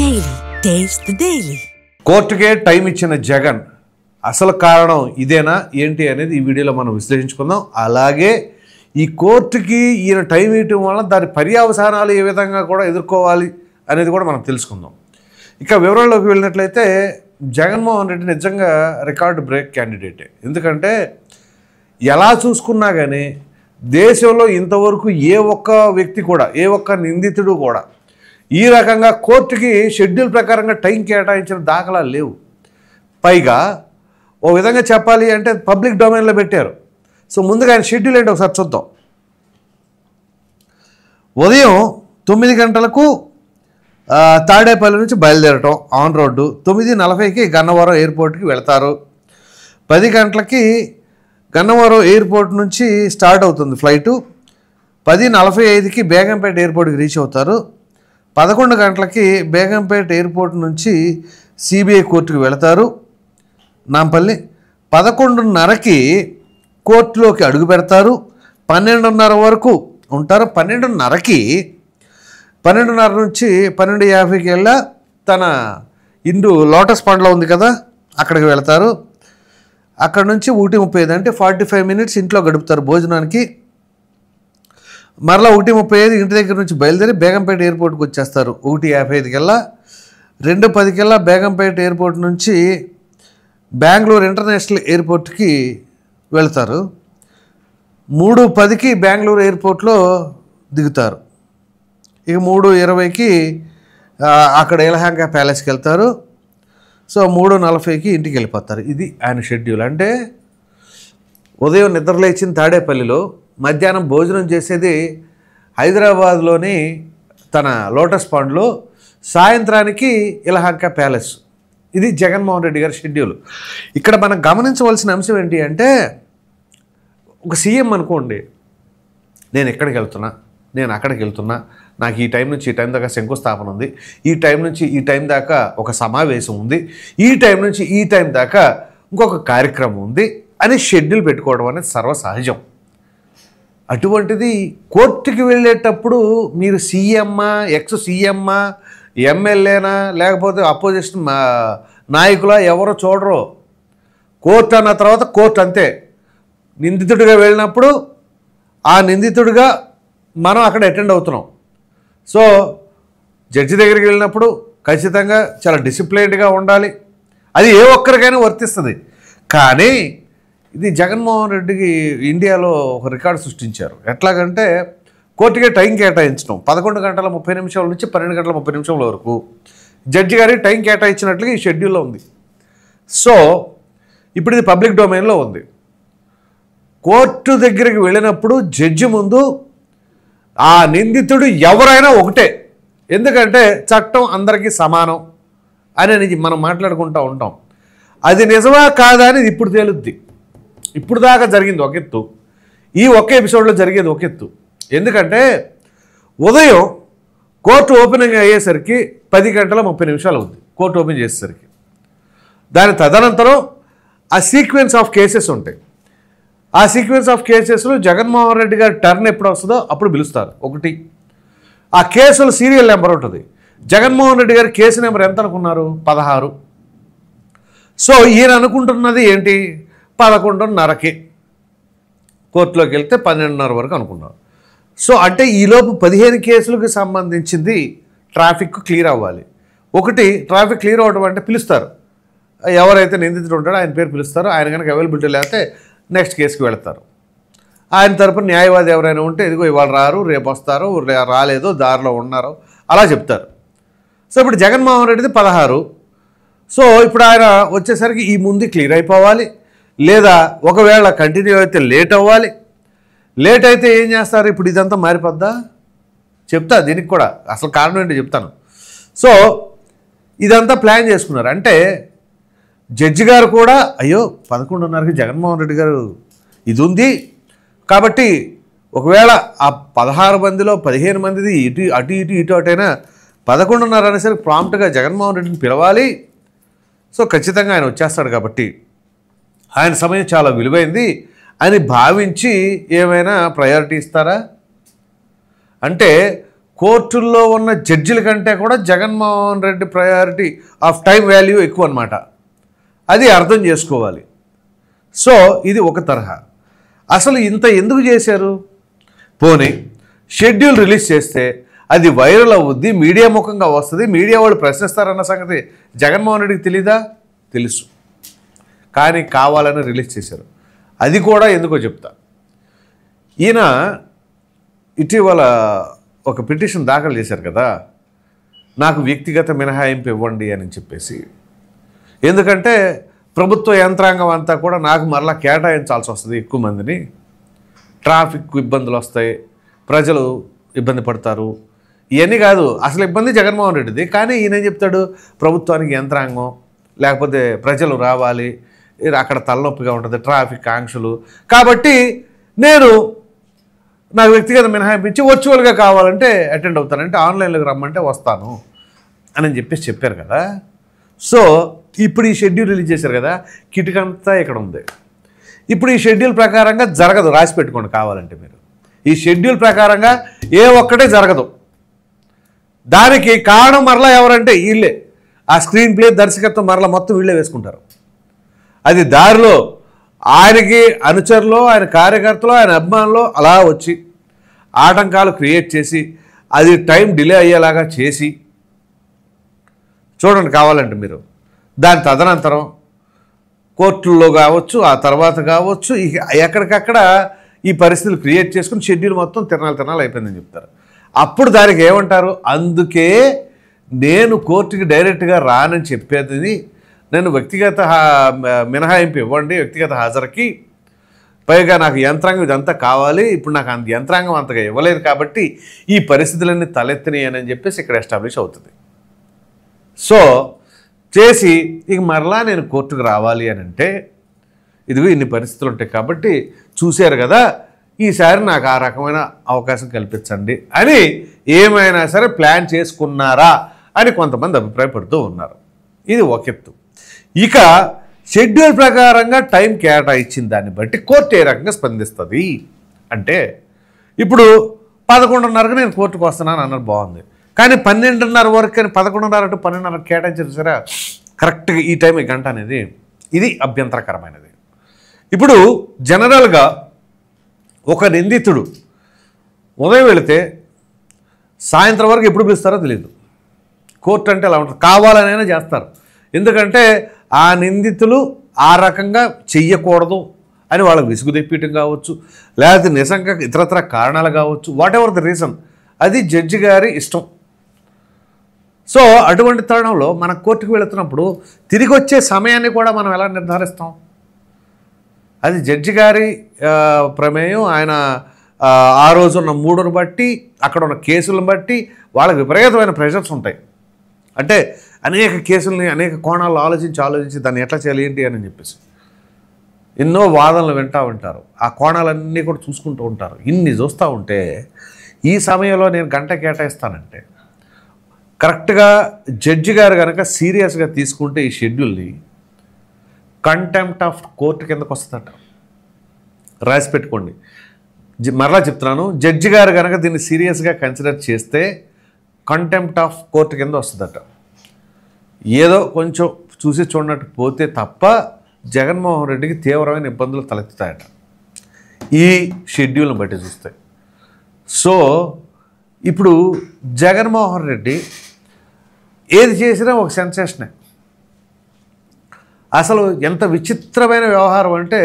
Daily. Taste the Daily. కోర్టుకే time ఇచ్చిన జగన్ అసలు కారణం ఇదేనా ఏంటి అనేది ఈ వీడియోలో మనం విశ్లేషించుకుందాం. అలాగే ఈ కోర్టుకి ఈయన టైం ఇవ్వడం వల్ల దాని పర్యవసానాలు ఏ విధంగా కూడా ఎదుర్కోవాలి అనేది కూడా మనం తెలుసుకుందాం. ఇక వివరాల్లోకి వెళ్ళినట్లయితే జగన్మోహన్ రెడ్డి నిజంగా రికార్డు బ్రేక్ క్యాండిడేటే. ఎందుకంటే ఎలా చూసుకున్నా కానీ దేశంలో ఇంతవరకు ఏ ఒక్క వ్యక్తి కూడా ఏ ఒక్క నిందితుడు కూడా ఈ రకంగా కోర్టుకి షెడ్యూల్ ప్రకారంగా టైం కేటాయించిన దాఖలాలు లేవు. పైగా ఓ విధంగా చెప్పాలి అంటే పబ్లిక్ డొమైన్లో పెట్టారు. సో ముందుగా ఆయన షెడ్యూల్ ఏంటి ఒకసారి చూద్దాం. ఉదయం 9 గంటలకు తాడేపల్లి నుంచి బయలుదేరటం ఆన్ రోడ్డు, 9:40కి గన్నవరం ఎయిర్పోర్ట్కి వెళతారు. 10 గంటలకి గన్నవరం ఎయిర్పోర్ట్ నుంచి స్టార్ట్ అవుతుంది ఫ్లైటు. 10:45కి బేగంపేట ఎయిర్పోర్ట్కి రీచ్ అవుతారు. 11 గంటలకి బేగంపేట ఎయిర్పోర్ట్ నుంచి సిబిఐ కోర్టుకు వెళతారు నాంపల్లి. 11:30కి కోర్టులోకి అడుగు పెడతారు. 12:30 వరకు ఉంటారు. 12:30 నుంచి 12:50కి వెళ్ళా తన ఇండు లోటస్ పాండ్లో ఉంది కదా అక్కడికి వెళతారు. అక్కడ నుంచి 1:35 అంటే 45 మినిట్స్ ఇంట్లో గడుపుతారు భోజనానికి. మరలా 1:35 ఇంటి దగ్గర నుంచి బయలుదేరి బేగంపేట ఎయిర్పోర్ట్కి వచ్చేస్తారు. 1:55 కల్లా 2:10 కల్లా బేగంపేట ఎయిర్పోర్ట్ నుంచి బెంగళూరు ఇంటర్నేషనల్ ఎయిర్పోర్ట్కి వెళ్తారు. 3:10కి బెంగళూరు ఎయిర్పోర్ట్లో దిగుతారు. ఇక 3:20కి అక్కడ యలహంక ప్యాలెస్కి వెళ్తారు. సో 3:40కి ఇంటికి వెళ్ళిపోతారు. ఇది ఆయన షెడ్యూల్. అంటే ఉదయం నిద్రలేచిన తాడేపల్లిలో, మధ్యాహ్నం భోజనం చేసేది హైదరాబాద్లోని తన లోటస్ పాండ్లో, సాయంత్రానికి యలహంక ప్యాలెస్. ఇది జగన్మోహన్ రెడ్డి గారి షెడ్యూల్. ఇక్కడ మనం గమనించవలసిన అంశం ఏంటి అంటే, ఒక సీఎం అనుకోండి, నేను ఎక్కడికి వెళ్తున్నా, నేను అక్కడికి వెళ్తున్నా, నాకు ఈ టైం నుంచి ఈ టైం దాకా శంకుస్థాపన ఉంది, ఈ టైం నుంచి ఈ టైం దాకా ఒక సమావేశం ఉంది, ఈ టైం నుంచి ఈ టైం దాకా ఇంకొక కార్యక్రమం ఉంది అని షెడ్యూల్ పెట్టుకోవడం అనేది సర్వసహజం. అటువంటిది కోర్టుకి వెళ్ళేటప్పుడు మీరు సీఎమ్మా, ఎక్స్ సీఎమ్మా, ఎమ్మెల్యేనా, లేకపోతే అపోజిషన్ నాయకులా ఎవరో చూడరు. కోర్టు అన్న తర్వాత కోర్టు అంతే. నిందితుడిగా వెళ్ళినప్పుడు ఆ నిందితుడిగా మనం అక్కడ అటెండ్ అవుతున్నాం. సో జడ్జి దగ్గరికి వెళ్ళినప్పుడు ఖచ్చితంగా చాలా డిసిప్లైన్డ్గా ఉండాలి. అది ఏ ఒక్కరికైనా వర్తిస్తుంది. కానీ ఇది జగన్మోహన్ రెడ్డికి ఇండియాలో ఒక రికార్డు సృష్టించారు. ఎట్లాగంటే కోర్టుకే టైం కేటాయించడం 11:30 నుంచి 12:30 వరకు జడ్జి గారికి టైం కేటాయించినట్లుగా ఈ షెడ్యూల్లో ఉంది. సో ఇప్పుడు ఇది పబ్లిక్ డొమైన్లో ఉంది. కోర్టు దగ్గరికి వెళ్ళినప్పుడు జడ్జి ముందు ఆ నిందితుడు ఎవరైనా ఒకటే. ఎందుకంటే చట్టం అందరికీ సమానం అని మనం మాట్లాడుకుంటూ ఉంటాం. అది నిజమా కాదా అనేది ఇప్పుడు తేలుద్ది. ఇప్పుడు దాకా జరిగింది ఒక ఎత్తు, ఈ ఒక్క ఎపిసోడ్లో జరిగేది ఒక ఎత్తు. ఎందుకంటే ఉదయం కోర్టు ఓపెనింగ్ అయ్యేసరికి 10:30 అవుద్ది కోర్టు ఓపెన్ చేసేసరికి. దాని తదనంతరం ఆ సీక్వెన్స్ ఆఫ్ కేసెస్ ఉంటాయి. ఆ సీక్వెన్స్ ఆఫ్ కేసెస్లో జగన్మోహన్ రెడ్డి గారి టర్న్ ఎప్పుడు వస్తుందో అప్పుడు పిలుస్తారు. ఒకటి, ఆ కేసుల సీరియల్ నెంబర్ ఉంటుంది. జగన్మోహన్ రెడ్డి గారి కేసు నెంబర్ ఎంత అనుకున్నారు? 16. సో ఈయన అనుకుంటున్నది ఏంటి? 11:30కి కోర్టులోకి వెళ్తే 12:30 వరకు అనుకున్నారు. సో అంటే ఈలోపు 15 కేసులకు సంబంధించింది ట్రాఫిక్ క్లియర్ అవ్వాలి. ఒకటి, ట్రాఫిక్ క్లియర్ అవ్వడం అంటే పిలుస్తారు. ఎవరైతే నిందితుడు ఉంటాడో ఆయన పేరు పిలుస్తారు. ఆయన కనుక అవైలబిలిటీ లేకపోతే నెక్స్ట్ కేసుకి వెళతారు. ఆయన తరపున న్యాయవాది ఎవరైనా ఉంటే ఇదిగో ఇవాళ రారు, రేపు వస్తారు, రాలేదు, దారిలో ఉన్నారు, అలా చెప్తారు. సో ఇప్పుడు జగన్మోహన్ రెడ్డిది 16. సో ఇప్పుడు ఆయన వచ్చేసరికి ఈ ముందు క్లియర్ అయిపోవాలి, లేదా ఒకవేళ కంటిన్యూ అయితే లేట్ అవ్వాలి. లేట్ అయితే ఏం చేస్తారు? ఇప్పుడు ఇదంతా మారిపోద్దా? చెప్తా, దీనికి కూడా అసలు కారణం ఏంటో చెప్తాను. సో ఇదంతా ప్లాన్ చేసుకున్నారు. అంటే జడ్జి గారు కూడా అయ్యో 11:30కి జగన్మోహన్ రెడ్డి గారు ఇది ఉంది కాబట్టి ఒకవేళ ఆ 16 మందిలో 15 మందిది ఇటు అటైనా 11:30 అనేసరికి ప్రాంప్ట్గా జగన్మోహన్ రెడ్డిని పిలవాలి. సో ఖచ్చితంగా ఆయన వచ్చేస్తాడు కాబట్టి ఆయన సమయం చాలా విలువైంది అని భావించి ఏమైనా ప్రయారిటీ ఇస్తారా? అంటే కోర్టుల్లో ఉన్న జడ్జిల కంటే కూడా Jaganmohan Reddy priority of time value ఎక్కువ అన్నమాట. అది అర్థం చేసుకోవాలి. సో ఇది ఒక తరహా. అసలు ఇంత ఎందుకు చేశారు? పోనీ షెడ్యూల్ రిలీజ్ చేస్తే అది వైరల్ అవుద్ది, మీడియా ముఖంగా వస్తుంది, మీడియా వాళ్ళు ప్రశ్నిస్తారన్న సంగతి జగన్మోహన్ రెడ్డికి తెలీదా? తెలుసు. కానీ కావాలని రిలీజ్ చేశారు. అది కూడా ఎందుకో చెప్తా. ఈయన ఇటీవల ఒక పిటిషన్ దాఖలు చేశారు కదా, నాకు వ్యక్తిగత మినహాయింపు ఇవ్వండి అని చెప్పేసి. ఎందుకంటే ప్రభుత్వ యంత్రాంగం అంతా కూడా నాకు మరలా కేటాయించాల్సి వస్తుంది, ఎక్కువ మందిని, ట్రాఫిక్ ఇబ్బందులు వస్తాయి, ప్రజలు ఇబ్బంది పడతారు. ఇవన్నీ కాదు, అసలు ఇబ్బంది జగన్మోహన్ రెడ్డిది. కానీ ఈయన ఏం చెప్తాడు, ప్రభుత్వానికి యంత్రాంగం లేకపోతే ప్రజలు రావాలి, అక్కడ తలనొప్పిగా ఉంటుంది, ట్రాఫిక్ ఆంక్షలు, కాబట్టి నేను నాకు వ్యక్తిగత మినహాయింపించి వర్చువల్గా కావాలంటే అటెండ్ అవుతానంటే ఆన్లైన్లోకి రమ్మంటే వస్తాను అని చెప్పేసి చెప్పారు కదా. సో ఇప్పుడు ఈ షెడ్యూల్ రిలీజ్ చేశారు కదా, కిటికంతా ఇక్కడ ఉంది. ఇప్పుడు ఈ షెడ్యూల్ ప్రకారంగా జరగదు, రాసి పెట్టుకోండి కావాలంటే మీరు. ఈ షెడ్యూల్ ప్రకారంగా ఏ ఒక్కటే జరగదు. దానికి కారణం మరలా ఎవరంటే వీళ్ళే. ఆ స్క్రీన్ ప్లే దర్శకత్వం మరలా మొత్తం వీళ్ళే వేసుకుంటారు. అది దారిలో ఆయనకి అనుచరులు, ఆయన కార్యకర్తలు, ఆయన అభిమానులు అలా వచ్చి ఆటంకాలు క్రియేట్ చేసి అది టైం డిలే అయ్యేలాగా చేసి చూడండి కావాలంటే మీరు. దాని తదనంతరం కోర్టుల్లో కావచ్చు, ఆ తర్వాత కావచ్చు, ఎక్కడికక్కడ ఈ పరిస్థితులు క్రియేట్ చేసుకుని షెడ్యూల్ మొత్తం తిరణాలు అయిపోయిందని చెప్తారు. అప్పుడు దానికి ఏమంటారు, అందుకే నేను కోర్టుకి డైరెక్ట్గా రానని చెప్పేది, నేను వ్యక్తిగత మినహాయింపు ఇవ్వండి వ్యక్తిగత హాజరుకి, పైగా నాకు యంత్రాంగం ఇదంతా కావాలి, ఇప్పుడు నాకు అంత యంత్రాంగం అంతగా ఇవ్వలేదు కాబట్టి ఈ పరిస్థితులన్నీ తలెత్తినాయి అని చెప్పేసి ఇక్కడ ఎస్టాబ్లిష్ అవుతుంది. సో చేసి ఇక మరలా నేను కోర్టుకు రావాలి అని అంటే ఇదిగో ఇన్ని పరిస్థితులు ఉంటాయి కాబట్టి చూశారు కదా, ఈసారి నాకు ఆ రకమైన అవకాశం కల్పించండి అని ఏమైనా సరే ప్లాన్ చేసుకున్నారా అని కొంతమంది అభిప్రాయపడుతూ ఉన్నారు. ఇది ఒక ఎత్తు. ఇక షెడ్యూల్ ప్రకారంగా టైం కేటాయించిన దాన్ని బట్టి కోర్టు ఏ రకంగా స్పందిస్తుంది అంటే, ఇప్పుడు 11:30కు నేను కోర్టుకు వస్తున్నాను అన్నది బాగుంది, కానీ 12:30 వరకు కానీ 11:30 to 12:30 కేటాయించారు సరే కరెక్ట్గా ఈ టైం, ఈ గంట అనేది, ఇది అభ్యంతరకరమైనది. ఇప్పుడు జనరల్గా ఒక నిందితుడు ఉదయం వెళితే సాయంత్రం వరకు ఎప్పుడు పిలుస్తారో తెలియదు. కోర్టు అంటే అలా ఉంటుంది, కావాలనైనా చేస్తారు. ఎందుకంటే ఆ నిందితులు ఆ రకంగా చెయ్యకూడదు అని వాళ్ళకి విసుగు తెప్పించడం కావచ్చు, లేకపోతే నిజంగా ఇతరత్ర కారణాలు కావచ్చు, వాట్ ఎవర్ ద రీజన్, అది జడ్జి గారి ఇష్టం. సో అటువంటి తరుణంలో మన కోర్టుకు వెళుతున్నప్పుడు తిరిగి వచ్చే సమయాన్ని కూడా మనం ఎలా నిర్ధారిస్తాం? అది జడ్జి గారి ప్రమేయం. ఆయన ఆ రోజున్న మూడును బట్టి, అక్కడ ఉన్న కేసులను బట్టి వాళ్ళకి విపరీతమైన ప్రెషర్స్ ఉంటాయి. అంటే అనేక కేసుల్ని అనేక కోణాల్లో ఆలోచించి దాన్ని ఎట్లా చేయాలి ఏంటి అని చెప్పేసి ఎన్నో వాదనలు వింటూ ఉంటారు. ఆ కోణాలన్నీ కూడా చూసుకుంటూ ఉంటారు. ఇన్ని చూస్తూ ఉంటే ఈ సమయంలో నేను గంట కేటాయిస్తానంటే కరెక్ట్గా జడ్జి గారు కనుక సీరియస్గా తీసుకుంటే ఈ షెడ్యూల్ని కంటెంప్ట్ ఆఫ్ కోర్టు కిందకు వస్తుందట. రాసి పెట్టుకోండి, మరలా చెప్తున్నాను, జడ్జి గారు కనుక దీన్ని సీరియస్గా కన్సిడర్ చేస్తే కంటెంప్ట్ ఆఫ్ కోర్టు కింద వస్తుందట. ఏదో కొంచెం చూసి చూడనట్టు పోతే తప్ప జగన్మోహన్ రెడ్డికి తీవ్రమైన ఇబ్బందులు తలెత్తుతాయట ఈ షెడ్యూల్ని బట్టి చూస్తే. సో ఇప్పుడు జగన్మోహన్ రెడ్డి ఏది చేసినా ఒక సెన్సేషనే. అసలు ఎంత విచిత్రమైన వ్యవహారం అంటే,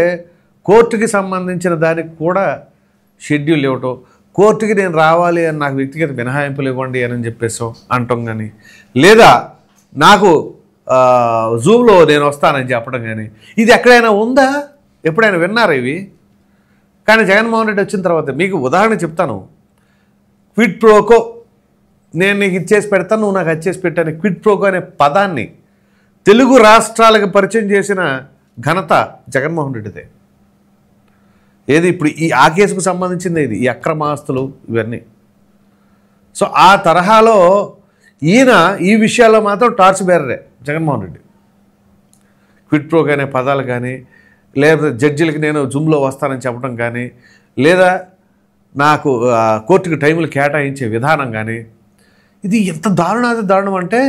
కోర్టుకి సంబంధించిన దానికి కూడా షెడ్యూల్ ఇవ్వటం, కోర్టుకి నేను రావాలి అని నాకు వ్యక్తిగత మినహాయింపులు ఇవ్వండి అని చెప్పేసాం అంటాం కానీ, లేదా నాకు జూమ్లో నేను వస్తానని చెప్పడం కానీ, ఇది ఎక్కడైనా ఉందా? ఎప్పుడైనా విన్నారా ఇవి? కానీ జగన్మోహన్ రెడ్డి వచ్చిన తర్వాత మీకు ఉదాహరణ చెప్తాను. క్విడ్ ప్రోకో, నేను నీకు ఇచ్చేసి పెడతాను, నువ్వు నాకు ఇచ్చేసి పెట్టాను, క్విడ్ ప్రోకో అనే పదాన్ని తెలుగు రాష్ట్రాలకు పరిచయం చేసిన ఘనత జగన్మోహన్ రెడ్డిదే. ఏది ఇప్పుడు ఆ కేసుకు సంబంధించింది ఇది, ఈ అక్రమాస్తులు ఇవన్నీ. సో ఆ తరహాలో ఈయన ఈ విషయాల్లో మాత్రం టార్చ్ బేరరే జగన్మోహన్ రెడ్డి. క్విడ్ ప్రోకో అనే పదాలు కానీ, లేదా జడ్జిలకి నేను జూమ్లో వస్తానని చెప్పడం కానీ, లేదా నాకు కోర్టుకు టైములు కేటాయించే విధానం కానీ ఇది ఎంత దారుణం అంటే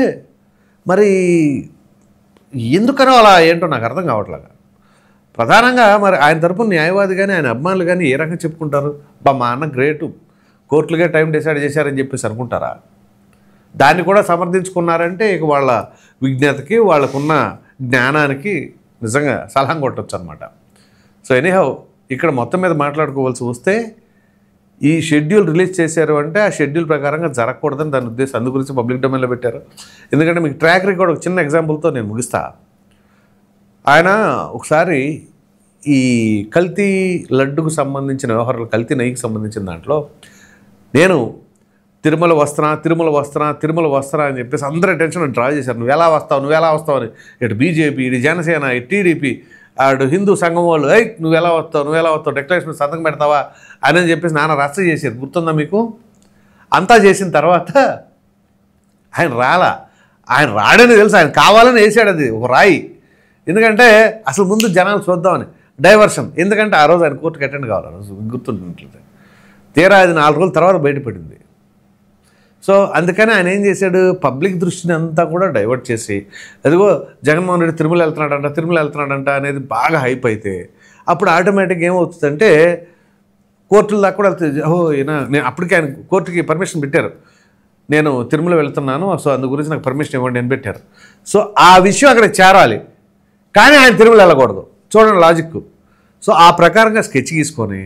మరి ఎందుకనో అలా ఏంటో నాకు అర్థం కావట్లేదు. ప్రధానంగా మరి ఆయన తరపున న్యాయవాది కానీ ఆయన అభిమానులు కానీ ఏ రకంగా చెప్పుకుంటారు, మా అన్న గ్రేటు, కోర్టులుగా టైం డిసైడ్ చేశారని చెప్పేసి అనుకుంటారా? దాన్ని కూడా సమర్థించుకున్నారంటే ఇక వాళ్ళ విజ్ఞతకి వాళ్ళకున్న జ్ఞానానికి నిజంగా సలహం కొట్టచ్చు అనమాట. సో ఎనీహౌ ఇక్కడ మొత్తం మీద మాట్లాడుకోవాల్సి వస్తే ఈ షెడ్యూల్ రిలీజ్ చేశారు అంటే ఆ షెడ్యూల్ ప్రకారంగా జరగకూడదని దాని ఉద్దేశం. అందు గురించి పబ్లిక్ డొమైన్లో పెట్టారు. ఎందుకంటే మీకు ట్రాక్ రికార్డ్ ఒక చిన్న ఎగ్జాంపుల్తో నేను ముగిస్తా. ఆయన ఒకసారి ఈ కల్తీ లడ్డుకు సంబంధించిన వ్యవహారాలు, కల్తీ నెయ్యికి సంబంధించిన దాంట్లో నేను తిరుమల వస్తున్నా అని చెప్పేసి అందరి అటెన్షన్ డ్రా చేశారు. నువ్వు ఎలా వస్తావు అని. ఇటు బీజేపీ, ఇటు జనసేన, ఇటు టీడీపీ, అటు హిందూ సంఘం వాళ్ళు నువ్వు ఎలా వస్తావు డిక్లరేషన్ సంతకం పెడతావా అని చెప్పేసి నాన్న రచ్చ చేశారు. గుర్తుందా మీకు? అంతా చేసిన తర్వాత ఆయన ఆయన రాడని తెలుసు, ఆయన కావాలని వేసాడు అది ఒక రాయి. ఎందుకంటే అసలు ముందు జనాలు చూద్దామని డైవర్షన్. ఎందుకంటే ఆ రోజు ఆయన కోర్టుకి అటెండ్ కావాలి, ఆ రోజు గుర్తుంటున్నట్లయితే. తీరా అది 4 రోజుల తర్వాత బయటపడింది. సో అందుకని ఆయన ఏం చేశాడు, పబ్లిక్ దృష్టిని అంతా కూడా డైవర్ట్ చేసి అదిగో జగన్మోహన్ రెడ్డి తిరుమల వెళ్తున్నాడంట అనేది బాగా హైప్ అయితే అప్పుడు ఆటోమేటిక్గా ఏమవుతుందంటే కోర్టుల దాకా కూడా వెళ్తుంది. నేను అప్పటికే ఆయన కోర్టుకి పర్మిషన్ పెట్టారు, నేను తిరుమల వెళ్తున్నాను, సో అందు గురించి నాకు పర్మిషన్ ఇవ్వండి అని పెట్టారు. సో ఆ విషయం అక్కడ చేరాలి, కానీ ఆయన తిరుమల వెళ్ళకూడదు. చూడండి లాజిక్. సో ఆ ప్రకారంగా స్కెచ్ గీసుకొని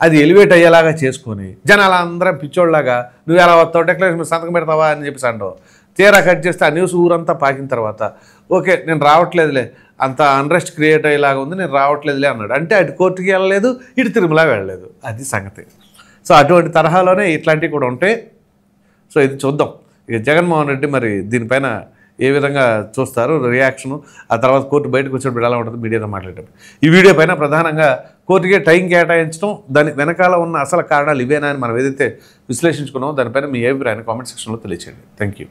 అది ఎలివేట్ అయ్యేలాగా చేసుకొని జనాలు అందరం పిచ్చోళ్ళలాగా నువ్వు ఎలా వస్తావు, డిక్లరేషన్ సంతకం పెడతావా అని చెప్పేసి అంటావు. తీరా కట్ చేస్తే ఆ న్యూస్ ఊరంతా పాకిన తర్వాత ఓకే నేను రావట్లేదులే, అంత అన్రెస్ట్ క్రియేట్ అయ్యేలాగా ఉంది, నేను రావట్లేదులే అన్నాడు. అంటే అటు కోర్టుకి వెళ్ళలేదు, ఇటు తిరుమల వెళ్ళలేదు. అది సంగతి. సో అటువంటి తరహాలోనే ఇట్లాంటివి కూడా ఉంటాయి. సో ఇది చూద్దాం ఇక జగన్మోహన్ రెడ్డి మరి దీనిపైన ఏ విధంగా చూస్తారు రియాక్షను. ఆ తర్వాత కోర్టు బయటకు వచ్చినప్పుడు ఎలా ఉంటుంది మీడియాతో మాట్లాడేటప్పుడు. ఈ వీడియో పైన ప్రధానంగా కోర్టుకే టైం కేటాయించడం, దాని వెనకాల ఉన్న అసలు కారణాలు ఇవేనా అని మనం ఏదైతే విశ్లేషించుకున్నామో దానిపైన మీ అభిప్రాయాన్ని కామెంట్ సెక్షన్లో తెలియచేయండి. Thank you.